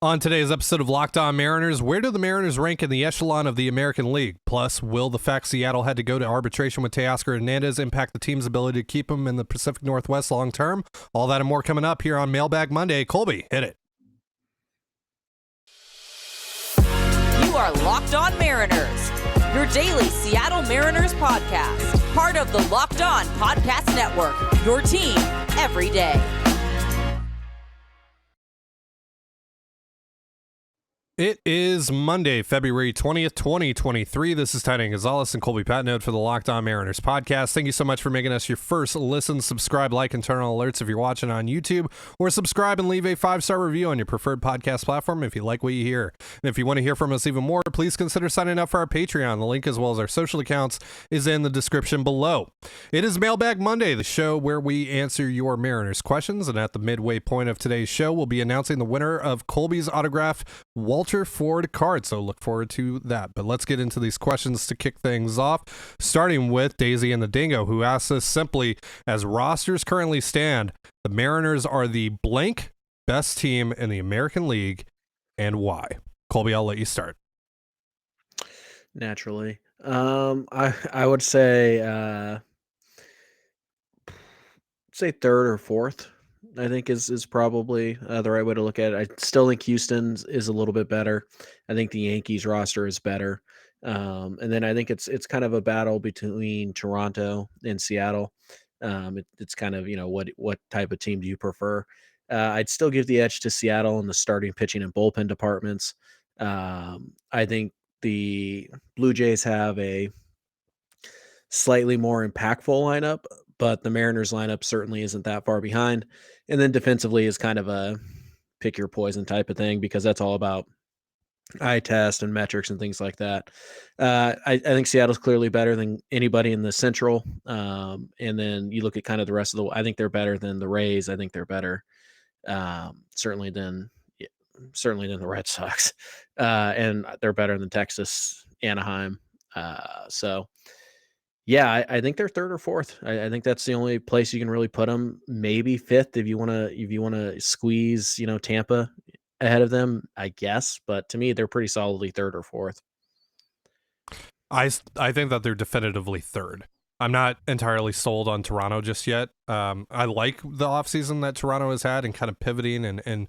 On today's episode of Locked On Mariners, where do the Mariners rank in the echelon of the American League? Plus, will the fact Seattle had to go to arbitration with Teoscar Hernandez impact the team's ability to keep him in the Pacific Northwest long term? All that and more coming up here on Mailbag Monday. Colby, hit it. You are Locked On Mariners, your daily Seattle Mariners podcast. Part of the Locked On Podcast Network, your team every day. It is Monday, February 20th, 2023. This is Trident Gonzalez and Colby Potom for the Locked On Mariners podcast. Thank you so much for making us your first listen. Subscribe, like, and turn on alerts if you're watching on YouTube, or subscribe and leave a 5-star review on your preferred podcast platform if you like what you hear. And if you want to hear from us even more, please consider signing up for our Patreon. The link, as well as our social accounts, is in the description below. It is Mailbag Monday, the show where we answer your Mariners questions. And at the midway point of today's show, we'll be announcing the winner of Colby's autograph Walter Ford card, so look forward to that. But let's get into these questions to kick things off, starting with Daisy and the Dingo, who asks us simply, as rosters currently stand, the Mariners are the blank best team in the American League, and why? Colby, I'll let you start. Naturally. I would say third or fourth, I think is probably the right way to look at it. I still think Houston is a little bit better. I think the Yankees roster is better. And then I think it's kind of a battle between Toronto and Seattle. It's kind of, what type of team do you prefer? I'd still give the edge to Seattle in the starting, pitching, and bullpen departments. I think the Blue Jays have a slightly more impactful lineup, but the Mariners lineup certainly isn't that far behind. And then defensively is kind of a pick your poison type of thing, because that's all about eye test and metrics and things like that. I think Seattle's clearly better than anybody in the Central. And then you look at kind of the rest of I think they're better than the Rays. I think they're better certainly than the Red Sox. And they're better than Texas, Anaheim. Yeah, I think they're third or fourth. I think that's the only place you can really put them. Maybe fifth if you want to squeeze, Tampa ahead of them, I guess. But to me, they're pretty solidly third or fourth. I think that they're definitively third. I'm not entirely sold on Toronto just yet. I like the offseason that Toronto has had and kind of pivoting and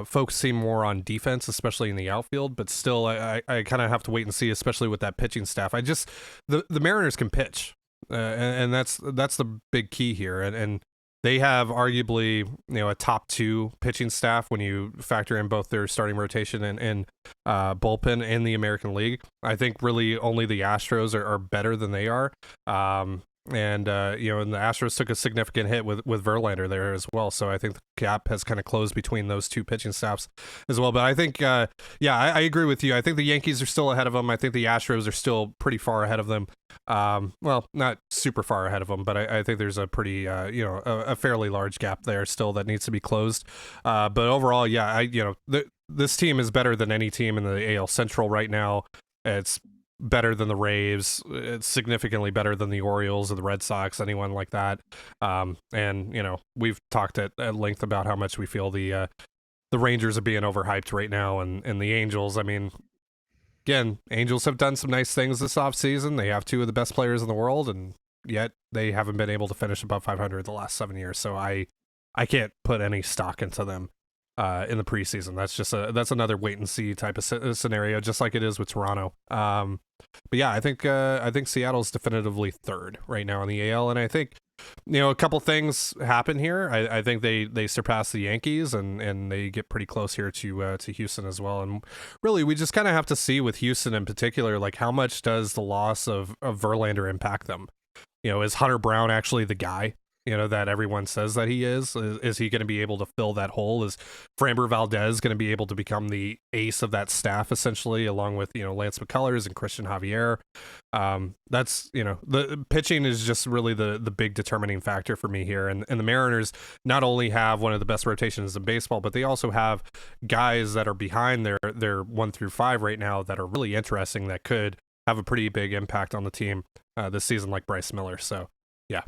focusing more on defense, especially in the outfield, but still I kind of have to wait and see, especially with that pitching staff. The Mariners can pitch, and that's the big key here, and they have arguably a top 2 pitching staff when you factor in both their starting rotation and bullpen in the American League. I think really only the Astros are better than they are. And the Astros took a significant hit with Verlander there as well. So I think the gap has kind of closed between those two pitching staffs as well. But I think, I agree with you. I think the Yankees are still ahead of them. I think the Astros are still pretty far ahead of them. Well, not super far ahead of them, but I think there's a pretty, a fairly large gap there still that needs to be closed. But overall, this team is better than any team in the AL Central right now. It's better than the Rays. It's significantly better than the Orioles or the Red Sox, anyone like that. And we've talked at length about how much we feel the Rangers are being overhyped right now, and the Angels. I mean, again, Angels have done some nice things this offseason. They have 2 of the best players in the world, and yet they haven't been able to finish above 500 the last 7 years. So I can't put any stock into them in the preseason. That's another wait and see type of scenario, just like it is with Toronto. But yeah, I think Seattle's definitively third right now in the AL, and I think a couple things happen here. I think they surpass the Yankees and they get pretty close here to Houston as well. And really, we just kind of have to see with Houston in particular, like how much does the loss of Verlander impact them? Is Hunter Brown actually the guy that everyone says that he is? Is he going to be able to fill that hole? Is Framber Valdez going to be able to become the ace of that staff, essentially, along with, Lance McCullers and Christian Javier? That's, the pitching is just really the big determining factor for me here. And the Mariners not only have one of the best rotations in baseball, but they also have guys that are behind their 1 through 5 right now that are really interesting, that could have a pretty big impact on the team this season, like Bryce Miller. So, yeah.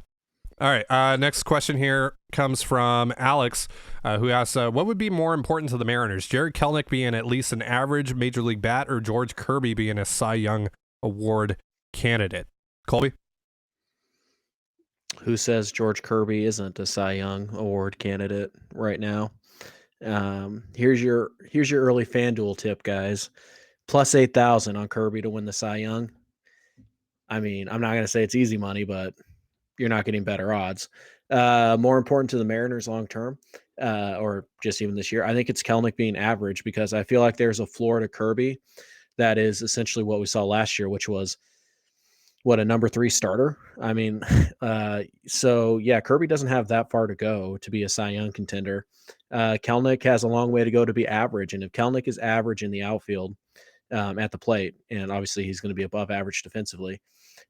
All right. Next question here comes from Alex, who asks, what would be more important to the Mariners? Jared Kelnick being at least an average major league bat, or George Kirby being a Cy Young Award candidate? Colby? Who says George Kirby isn't a Cy Young Award candidate right now? Here's your early FanDuel tip, guys. Plus 8,000 on Kirby to win the Cy Young. I mean, I'm not going to say it's easy money, but you're not getting better odds. More important to the Mariners long term, or just even this year, I think it's Kelnick being average, because I feel like there's a floor to Kirby that is essentially what we saw last year, which was a number 3 starter. I mean, so yeah, Kirby doesn't have that far to go to be a Cy Young contender. Kelnick has a long way to go to be average, and if Kelnick is average in the outfield at the plate, and obviously he's going to be above average defensively,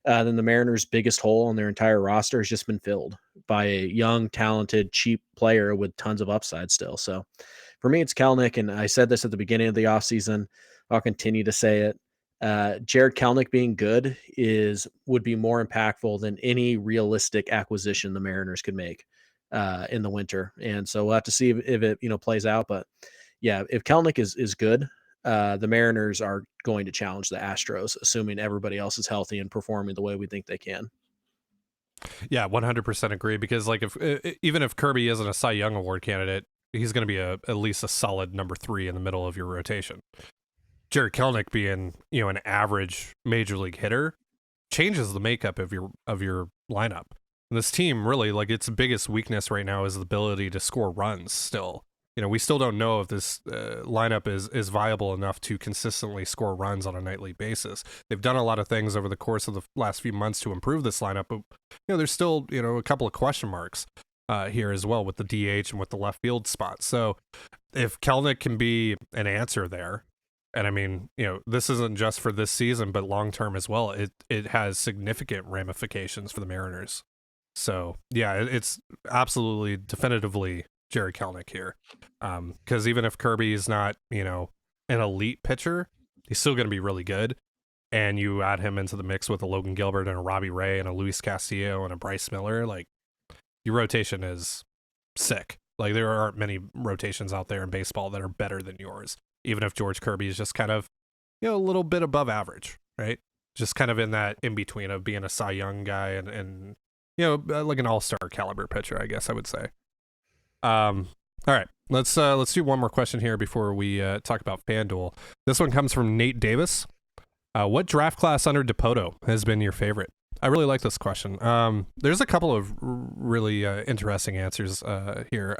then the Mariners' biggest hole on their entire roster has just been filled by a young, talented, cheap player with tons of upside still. So for me, it's Kelnick, and I said this at the beginning of the offseason. I'll continue to say it. Jared Kelnick being good would be more impactful than any realistic acquisition the Mariners could make in the winter. And so we'll have to see if it plays out. But yeah, if Kelnick is good, the Mariners are going to challenge the Astros, assuming everybody else is healthy and performing the way we think they can. Yeah, 100% agree, because like even if Kirby isn't a Cy Young Award candidate, he's going to be at least a solid number 3 in the middle of your rotation. Jared Kelnick being, an average major league hitter changes the makeup of your lineup. And this team really, like, its biggest weakness right now is the ability to score runs still. We still don't know if this lineup is viable enough to consistently score runs on a nightly basis. They've done a lot of things over the course of the last few months to improve this lineup, but there's still a couple of question marks here as well with the DH and with the left field spot. So if Kelnick can be an answer there, and I mean, this isn't just for this season, but long term as well, it has significant ramifications for the Mariners. So yeah, it's absolutely definitively Jared Kelnick here, because even if Kirby is not an elite pitcher, he's still going to be really good. And you add him into the mix with a Logan Gilbert and a Robbie Ray and a Luis Castillo and a Bryce Miller, like, your rotation is sick. Like, there aren't many rotations out there in baseball that are better than yours, even if George Kirby is just kind of a little bit above average, right? Just kind of in that in between of being a Cy Young guy and like an all-star caliber pitcher, I guess I would say. All right, let's do one more question here before we talk about FanDuel. This one comes from Nate Davis. What draft class under Dipoto has been your favorite? I really like this question. There's a couple of really interesting answers here.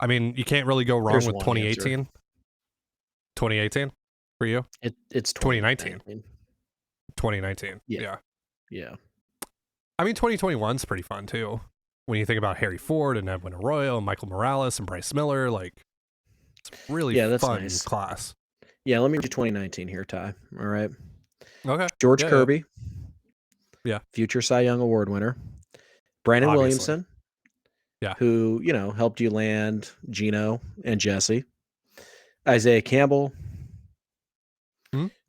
I mean, you can't really go wrong with 2018. Answer. 2018 for you? It's 2019. 2019. Yeah. I mean, 2021's pretty fun too. When you think about Harry Ford and Edwin Arroyo and Michael Morales and Bryce Miller, like, it's really fun nice. Class. Yeah, let me do 2019 here, Ty. All right. Okay. George Kirby. Yeah. Future Cy Young Award winner. Brandon Williamson. Yeah. Who, helped you land Gino and Jesse. Isaiah Campbell.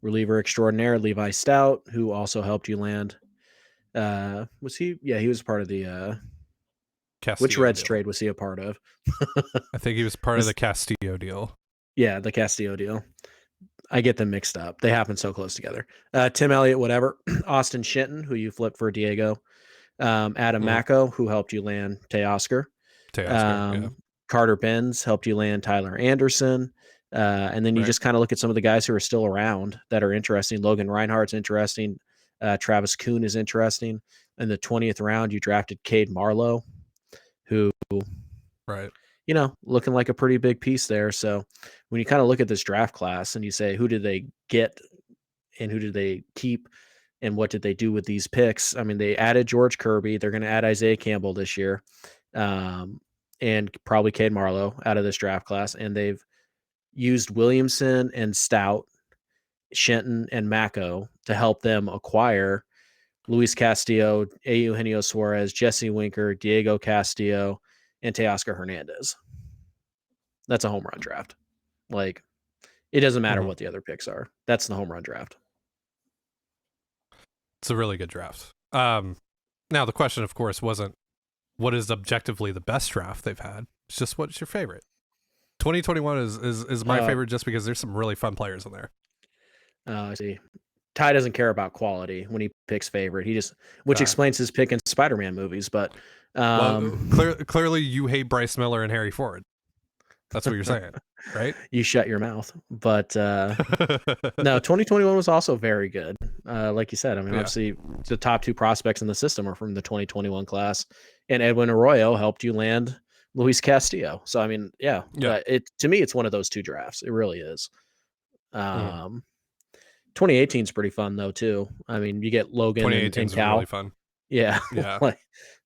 Reliever extraordinaire Levi Stout, who also helped you land. Was he? Yeah, he was part of the Castillo which Reds deal. Trade was he a part of? I think he was part of the Castillo deal. Yeah, the Castillo deal. I get them mixed up. They happen so close together. Tim Elliott, whatever. Austin Shenton, who you flipped for Diego. Adam Macko, who helped you land Teoscar. Carter Benz helped you land Tyler Anderson. And then you just kind of look at some of the guys who are still around that are interesting. Logan Reinhardt's interesting. Travis Kuhn is interesting. In the 20th round, you drafted Cade Marlowe, who, looking like a pretty big piece there. So when you kind of look at this draft class and you say, who did they get and who did they keep and what did they do with these picks? I mean, they added George Kirby. They're going to add Isaiah Campbell this year, and probably Cade Marlowe out of this draft class. And they've used Williamson and Stout, Shenton and Macko to help them acquire Luis Castillo, Eugenio Suarez, Jesse Winker, Diego Castillo, and Teoscar Hernandez. That's a home run draft. Like, it doesn't matter what the other picks are. That's the home run draft. It's a really good draft. Now, the question, of course, wasn't what is objectively the best draft they've had. It's just what's your favorite. 2021 is my favorite just because there's some really fun players in there. I see. Ty doesn't care about quality when he picks favorite. He just, which explains his pick in Spider-Man movies. But clearly you hate Bryce Miller and Harry Ford. That's what you're saying, right? You shut your mouth. But no, 2021 was also very good. Like you said, I mean, obviously the top two prospects in the system are from the 2021 class, and Edwin Arroyo helped you land Luis Castillo. So I mean, to me, it's one of those two drafts. It really is. 2018 is pretty fun though too. I mean, you get Logan and Cal. Really fun. Yeah,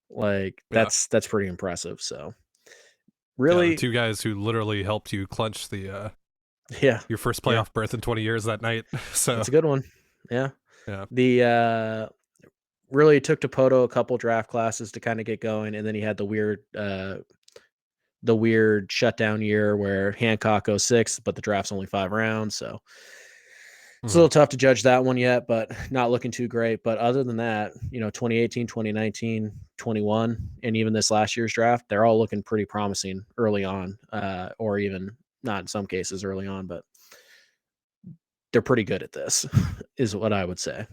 like that's pretty impressive. So really, the two guys who literally helped you clinch the your first playoff berth in 20 years that night. So it's a good one. Yeah. The really took Dipoto a couple draft classes to kind of get going, and then he had the weird shutdown year where Hancock goes 6th, but the draft's only 5 rounds, so it's a little tough to judge that one yet, but not looking too great. But other than that, 2018, 2019, 21, and even this last year's draft, they're all looking pretty promising early on, or even not in some cases early on, but they're pretty good at this, is what I would say.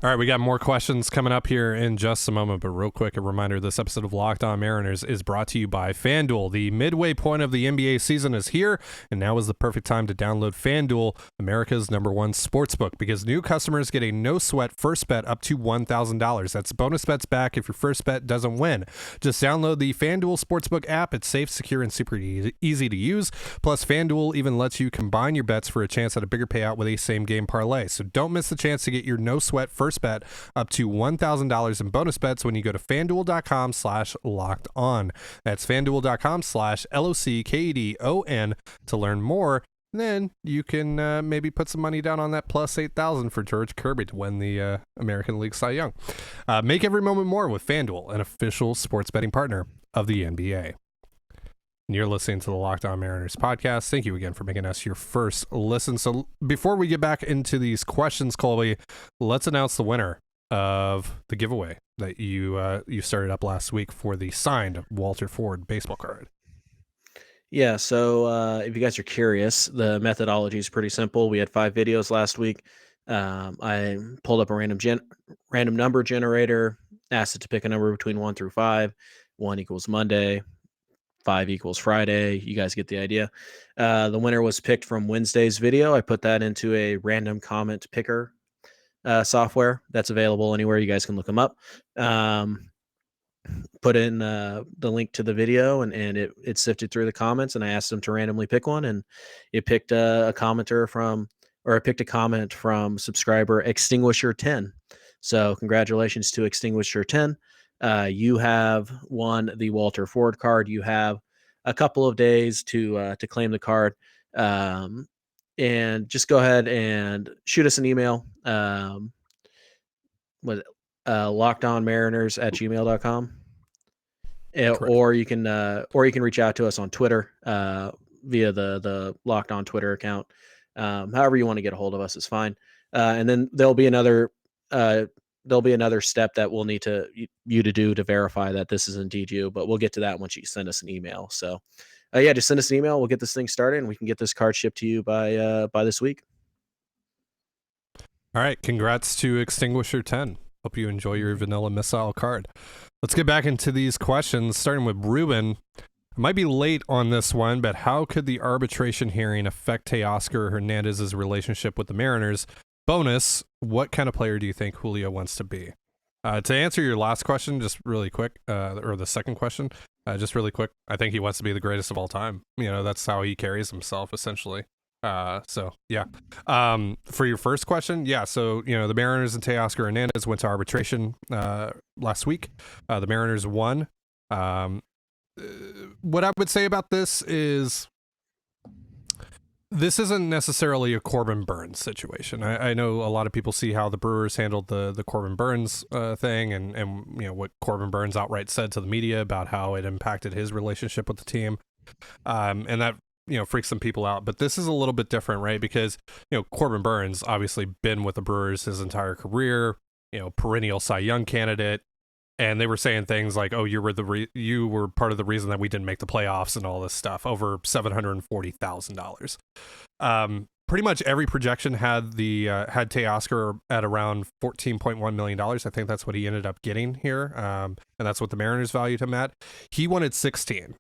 All right, we got more questions coming up here in just a moment, but real quick, a reminder, this episode of Locked On Mariners is brought to you by FanDuel. The midway point of the NBA season is here, and now is the perfect time to download FanDuel, America's #1 sportsbook, because new customers get a no-sweat first bet up to $1,000. That's bonus bets back if your first bet doesn't win. Just download the FanDuel Sportsbook app. It's safe, secure, and super easy to use. Plus, FanDuel even lets you combine your bets for a chance at a bigger payout with a same-game parlay. So don't miss the chance to get your no-sweat first bet up to $1,000 in bonus bets when you go to FanDuel.com/LockedOn. That's FanDuel.com/LOCKEDON to learn more. And then you can maybe put some money down on that plus 8,000 for George Kirby to win the American League Cy Young. Make every moment more with FanDuel, an official sports betting partner of the NBA. And you're listening to the Locked On Mariners podcast. Thank you again for making us your first listen. So before we get back into these questions, Colby, let's announce the winner of the giveaway that you started up last week for the signed Walter Ford baseball card. Yeah, so if you guys are curious, the methodology is pretty simple. We had 5 videos last week. I pulled up a random number generator, asked it to pick a number between 1 through 5. 1 equals Monday. 5 equals Friday. You guys get the idea. The winner was picked from Wednesday's video. I put that into a random comment picker software that's available anywhere. You guys can look them up. Put in the link to the video, and it sifted through the comments, and I asked them to randomly pick one, and it picked a comment from subscriber Extinguisher10. So congratulations to Extinguisher10. You have won the Walter Ford card. You have a couple of days to claim the card, and just go ahead and shoot us an email. LockedOnMariners@gmail.com, or you can reach out to us on Twitter via the Locked On Twitter account. However you want to get a hold of us is fine. And then there'll be another step that we'll need you to do to verify that this is indeed you, but we'll get to that once you send us an email. So just send us an email. We'll get this thing started, and we can get this card shipped to you by this week. All right. Congrats to Extinguisher 10. Hope you enjoy your vanilla missile card. Let's get back into these questions, starting with Ruben. I might be late on this one, but how could the arbitration hearing affect Teoscar Hernandez's relationship with the Mariners? Bonus, what kind of player do you think Julio wants to be? To answer your last question, just really quick, or the second question, just really quick, I think he wants to be the greatest of all time. That's how he carries himself, essentially. For your first question, so the Mariners and Teoscar Hernandez went to arbitration last week. The Mariners won. What I would say about this is this isn't necessarily a Corbin Burns situation. I know a lot of people see how the Brewers handled the Corbin Burns thing, and what Corbin Burns outright said to the media about how it impacted his relationship with the team, and that freaks some people out. But this is a little bit different, right? Because Corbin Burns obviously been with the Brewers his entire career. perennial Cy Young candidate. And they were saying things like, "Oh, you were part of the reason that we didn't make the playoffs," and all this stuff. Over $740,000. Pretty much every projection had had Teoscar at around $14.1 million. I think that's what he ended up getting here, and that's what the Mariners valued him at. He wanted 16,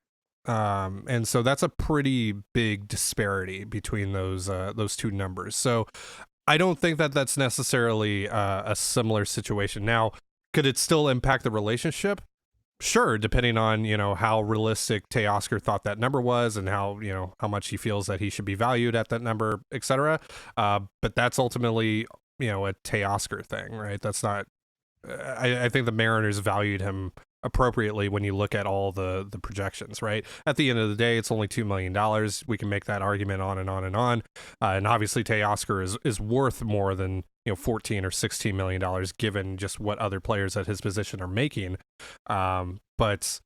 and so that's a pretty big disparity between those two numbers. So I don't think that that's necessarily a similar situation. Now, could it still impact the relationship? Sure, depending on, how realistic Teoscar thought that number was and how much he feels that he should be valued at that number, etc. But that's ultimately, a Teoscar thing, right? That's not, I think the Mariners valued him appropriately when you look at all the projections, right? At the end of the day, it's only $2 million. We can make that argument on and on and on. And obviously Teoscar is worth more than, 14 or $16 million, given just what other players at his position are making. But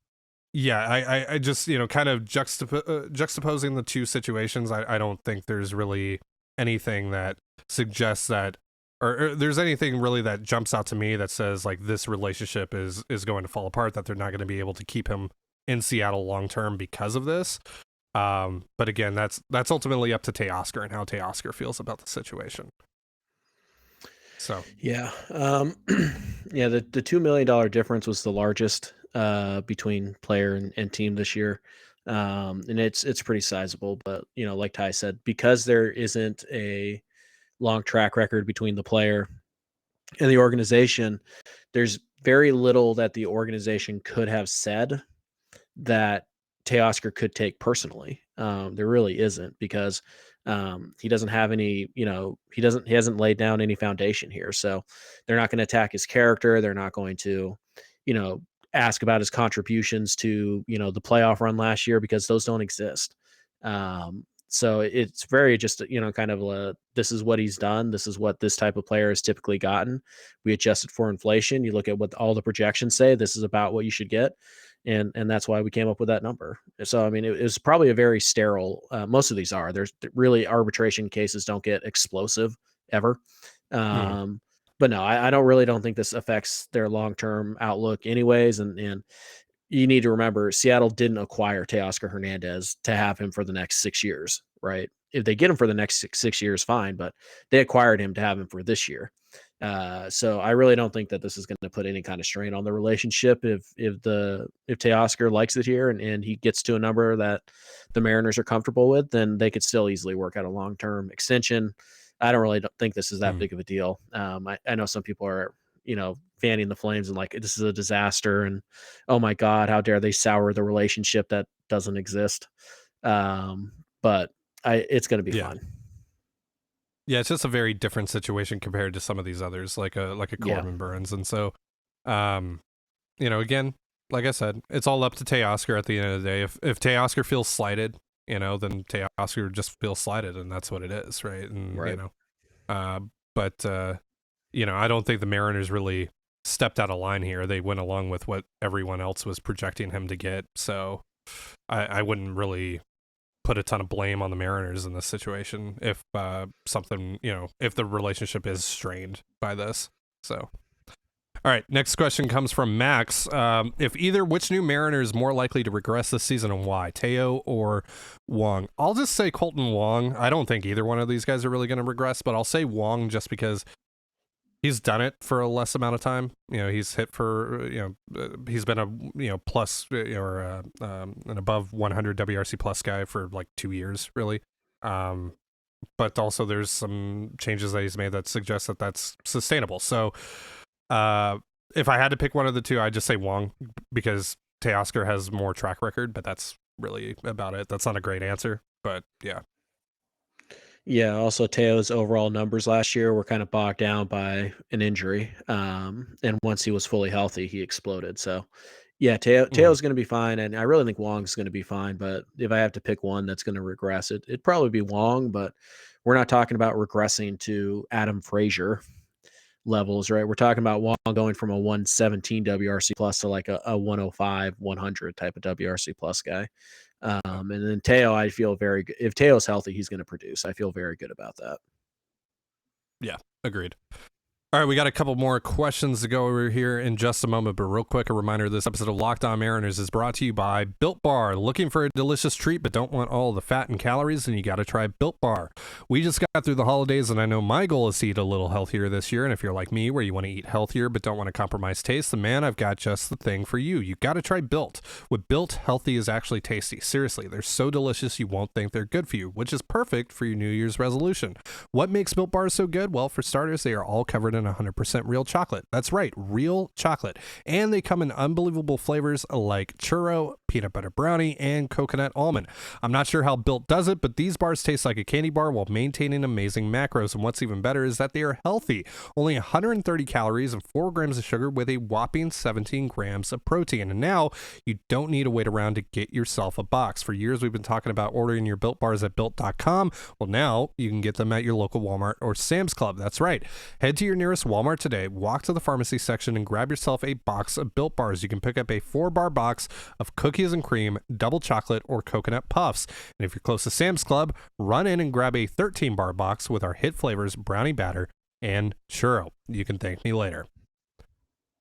yeah, I just, kind of juxtaposing the two situations, I don't think there's really anything that suggests that, or there's anything really that jumps out to me that says like this relationship is going to fall apart, that they're not going to be able to keep him in Seattle long term because of this. But again, that's ultimately up to Teoscar and how Teoscar feels about the situation. So yeah, yeah, the $2 million difference was the largest between player and team this year, and it's pretty sizable. But like Ty said, because there isn't a long track record between the player and the organization, there's very little that the organization could have said that Teoscar could take personally. There really isn't, because he doesn't have any, he hasn't laid down any foundation here. So they're not going to attack his character. They're not going to, ask about his contributions to, the playoff run last year, because those don't exist. So it's very just, kind of this is what he's done. This is what this type of player has typically gotten. We adjusted for inflation. You look at what all the projections say, this is about what you should get. And that's why we came up with that number. So, I mean, it was probably a very sterile, most of these are. There's really, arbitration cases don't get explosive ever. But no, I don't think this affects their long-term outlook anyways. And you need to remember, Seattle didn't acquire Teoscar Hernandez to have him for the next 6 years, right? If they get him for the next six years, fine, but they acquired him to have him for this year. So I really don't think that this is going to put any kind of strain on the relationship. If Teoscar likes it here and he gets to a number that the Mariners are comfortable with, then they could still easily work out a long-term extension. I don't think this is that big of a deal. I know some people are, fanning the flames and like, this is a disaster and, oh my God, how dare they sour the relationship that doesn't exist. But it's going to be fun. Yeah, it's just a very different situation compared to some of these others, like a Corbin Burns. And so, again, like I said, it's all up to Teoscar at the end of the day. If Teoscar feels slighted, then Teoscar just feels slighted, and that's what it is, right? And right. But I don't think the Mariners really stepped out of line here. They went along with what everyone else was projecting him to get. So I wouldn't really put a ton of blame on the Mariners in this situation if something, if the relationship is strained by this. So, all right, next question comes from Max. Which new Mariner is more likely to regress this season and why? Teo or Wong? I'll just say Colton Wong. I don't think either one of these guys are really going to regress, but I'll say Wong just because he's done it for a less amount of time. He's hit for, he's been a plus or an above 100 WRC plus guy for like 2 years, really. But also there's some changes that he's made that suggest that that's sustainable. So if I had to pick one of the two, I'd just say Wong because Teoscar has more track record, but that's really about it. That's not a great answer, but yeah. Yeah, also Teo's overall numbers last year were kind of bogged down by an injury. And once he was fully healthy, he exploded. So yeah, Teo's going to be fine. And I really think Wong's going to be fine. But if I have to pick one that's going to regress, it'd probably be Wong. But we're not talking about regressing to Adam Frazier levels, right? We're talking about Wong going from a 117 WRC plus to like a 105, 100 type of WRC plus guy. And then Teo, I feel very good. If Teo's healthy, he's going to produce. I feel very good about that. Yeah, agreed. All right, we got a couple more questions to go over here in just a moment, but real quick, a reminder, this episode of Locked On Mariners is brought to you by Built Bar. Looking for a delicious treat but don't want all the fat and calories? Then you got to try Built Bar. We just got through the holidays, and I know my goal is to eat a little healthier this year, and if you're like me, where you want to eat healthier but don't want to compromise taste, then man, I've got just the thing for you. You got to try Built. With Built, healthy is actually tasty. Seriously, they're so delicious you won't think they're good for you, which is perfect for your New Year's resolution. What makes Built Bars so good? Well, for starters, they are all covered in 100% real chocolate. That's right, real chocolate. And they come in unbelievable flavors like churro, peanut butter brownie, and coconut almond. I'm not sure how Built does it, but these bars taste like a candy bar while maintaining amazing macros. And what's even better is that they are healthy. Only 130 calories and 4 grams of sugar with a whopping 17 grams of protein. And now you don't need to wait around to get yourself a box. For years, we've been talking about ordering your Built bars at Built.com. Well, now you can get them at your local Walmart or Sam's Club. That's right. Head to your nearest Walmart today, walk to the pharmacy section, and grab yourself a box of Built bars. You can pick up a 4-bar box of cookies and cream, double chocolate, or coconut puffs. And if you're close to Sam's Club, run in and grab a 13-bar box with our hit flavors, brownie batter and churro. You can thank me later.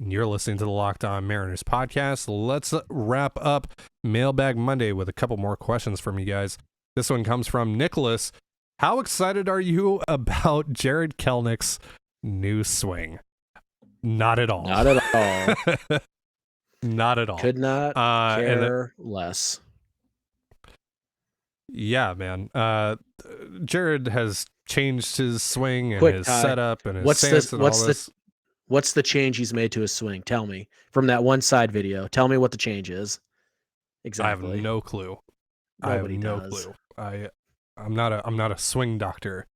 You're listening to the Locked On Mariners podcast. Let's wrap up Mailbag Monday with a couple more questions from you guys. This one comes from Nicholas. How excited are you about Jared Kelnick's new swing? Not at all. Not at all. Not at all. Could not care less. Yeah, man. Jared has changed his swing and Quick, his setup and his stance and all this. What's the change he's made to his swing? Tell me. From that one side video, tell me what the change is. Exactly. I have no clue. Nobody I have no does. clue. I'm not a swing doctor.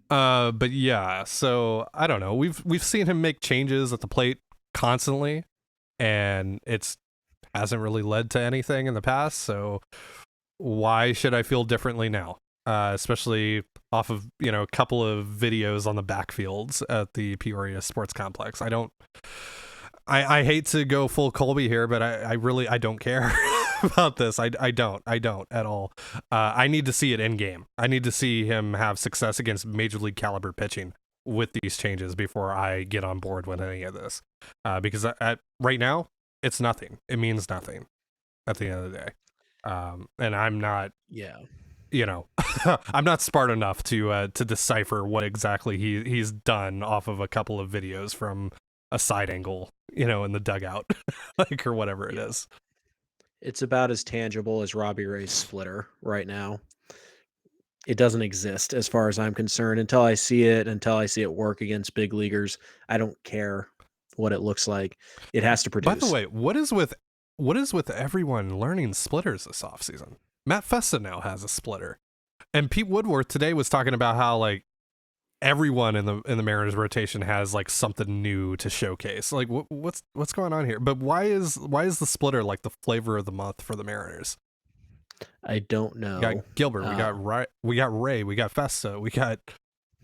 But yeah, so I don't know. We've seen him make changes at the plate constantly, and it's hasn't really led to anything in the past. So why should I feel differently now? Especially off of, a couple of videos on the backfields at the Peoria Sports Complex. I hate to go full Colby here, but I really don't care about this. I don't at all. I need to see it in game. I need to see him have success against major league caliber pitching with these changes before I get on board with any of this. Because right now, it's nothing. It means nothing at the end of the day. And I'm not, I'm not smart enough to decipher what exactly he's done off of a couple of videos from a side angle, in the dugout, or whatever it is. It's about as tangible as Robbie Ray's splitter right now. It doesn't exist as far as I'm concerned until I see it work against big leaguers. I don't care what it looks like. It has to produce. By the way, what is with everyone learning splitters this offseason? Matt Festa now has a splitter. And Pete Woodworth today was talking about how everyone in the Mariners rotation has something new to showcase. What's going on here? But why is the splitter the flavor of the month for the Mariners? I don't know. We got Gilbert, we got Ray, we got Festa, we got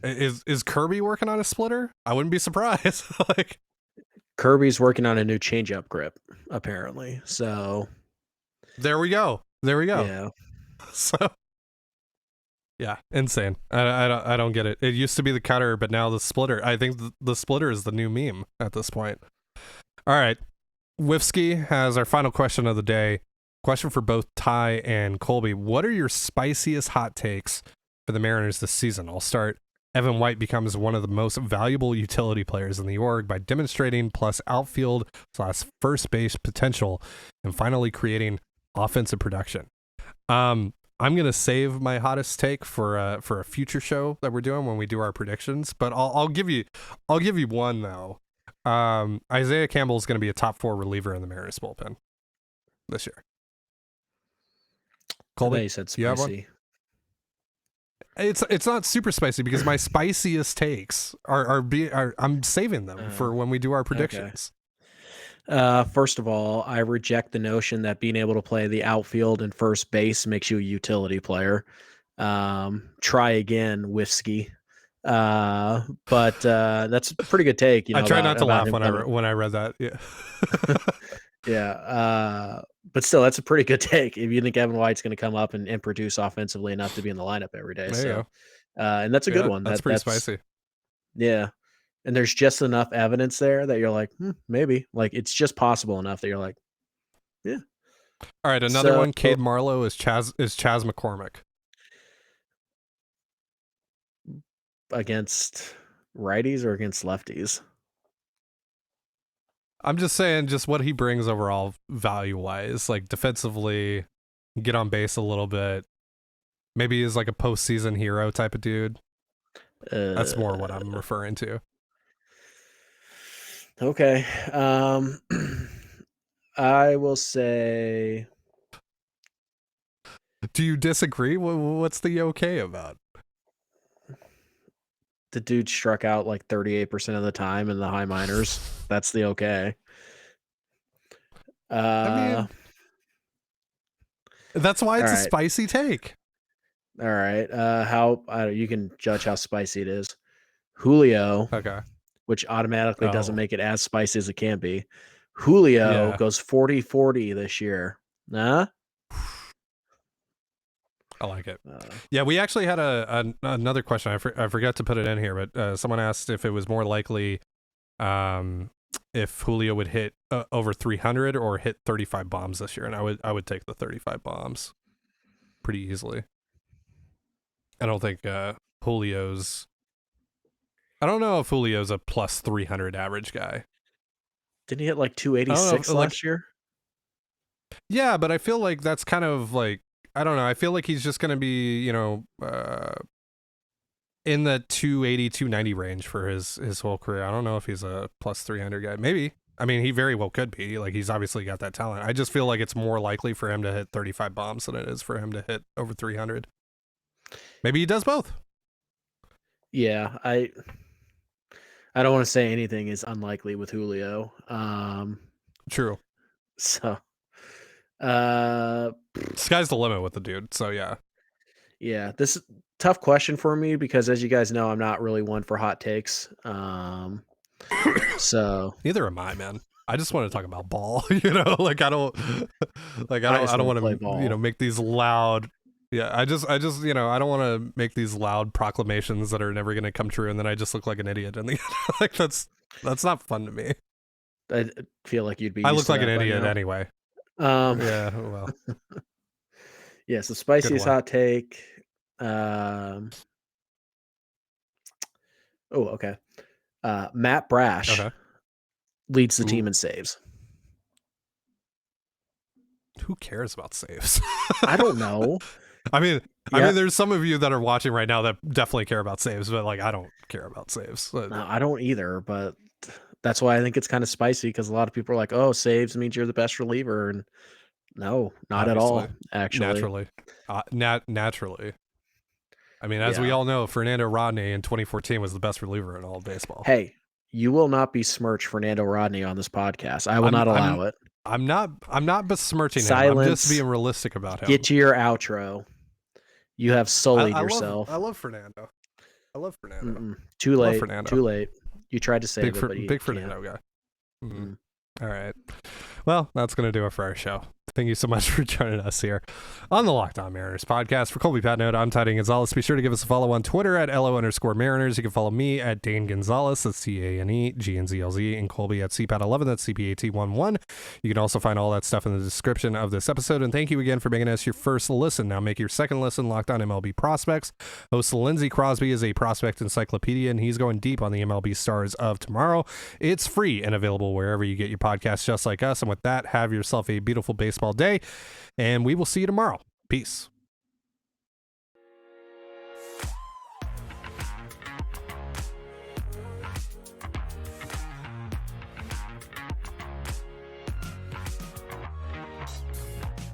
is Kirby working on a splitter? I wouldn't be surprised. Kirby's working on a new changeup grip, apparently. So there we go. Yeah. So yeah, insane. I don't get it. It used to be the cutter, but now the splitter. I think the splitter is the new meme at this point. All right. Wifsky has our final question of the day. Question for both Ty and Colby. What are your spiciest hot takes for the Mariners this season? I'll start. Evan White becomes one of the most valuable utility players in the org by demonstrating plus outfield / first base potential and finally creating offensive production. I'm going to save my hottest take for a future show that we're doing when we do our predictions, but I'll give you one though. Isaiah Campbell is going to be a top 4 reliever in the Mariners bullpen this year. Colby, you said spicy. It's not super spicy because my spiciest takes are I'm saving them for when we do our predictions. First of all, I reject the notion that being able to play the outfield and first base makes you a utility player. Try again, Wifsky. But that's a pretty good take. I try not to laugh when I read that. Yeah. Yeah. But still, that's a pretty good take if you think Evan White's going to come up and produce offensively enough to be in the lineup every day. There you go. And that's a good one. That's pretty spicy. Yeah. and there's just enough evidence there that you're like, maybe. Like, it's just possible enough that you're like, yeah. All right, another one. So- Cade Marlowe is Chaz McCormick. Against righties or against lefties? I'm just saying, just what he brings overall value-wise, like defensively, get on base a little bit. Maybe he's like a postseason hero type of dude. That's more what I'm referring to. Okay. I will say. Do you disagree? What's the okay about? The dude struck out like 38% of the time in the high minors. That's the okay. I mean, that's why it's a spicy take. All right. You can judge how spicy it is. Julio. Okay. Which automatically doesn't make it as spicy as it can be. Julio goes 40-40 this year. Nah? I like it. Yeah, we actually had another question. I forgot to put it in here, but someone asked if it was more likely if Julio would hit over 300 or hit 35 bombs this year, and I would take the 35 bombs pretty easily. I don't think Julio's. I don't know if Julio's a plus 300 average guy. Didn't he hit like 286 last year? Yeah, but I feel like that's kind of like, I don't know. I feel like he's just going to be, in the 280, 290 range for his whole career. I don't know if he's a plus 300 guy. Maybe. I mean, he very well could be. Like, he's obviously got that talent. I just feel like it's more likely for him to hit 35 bombs than it is for him to hit over 300. Maybe he does both. Yeah, I don't want to say anything is unlikely with Julio. True. So, sky's the limit with the dude. So yeah. Yeah, this is a tough question for me because, as you guys know, I'm not really one for hot takes. So neither am I, man. I just want to talk about ball. Like I don't want to, make these loud. Yeah, I just, I don't want to make these loud proclamations that are never going to come true, and then I just look like an idiot in the end. Like that's not fun to me. I feel like you'd be. I look like an idiot anyway. Yeah, well. Yeah, so spiciest hot take. Okay. Matt Brash leads the team in saves. Who cares about saves? I don't know. I mean, there's some of you that are watching right now that definitely care about saves, but like, I don't care about saves. No, I don't either, but that's why I think it's kind of spicy because a lot of people are like, "Oh, saves means you're the best reliever," and no, not at all. Actually, naturally. I mean, as we all know, Fernando Rodney in 2014 was the best reliever in all of baseball. Hey, you will not besmirch Fernando Rodney on this podcast. I will not allow it. I'm not besmirching him. I'm just being realistic about him. Get to your outro. You have sullied yourself. I love Fernando. Too late. Too late. You tried to save big Fernando guy. All right. Well, that's going to do it for our show. Thank you so much for joining us here on the Locked On Mariners podcast. For Colby, Patino, I'm Trident Gonzalez. Be sure to give us a follow on Twitter at @LO_Mariners. You can follow me at Dane Gonzalez. That's CANEGNZLZ, and Colby at CPAT11. That's CPAT11. You can also find all that stuff in the description of this episode. And thank you again for making us your first listen. Now make your second listen Locked On MLB Prospects. Host Lindsey Crosby is a prospect encyclopedia, and he's going deep on the MLB stars of tomorrow. It's free and available wherever you get your podcasts, just like us. And with that, have yourself a beautiful baseball day, and we will see you tomorrow. Peace.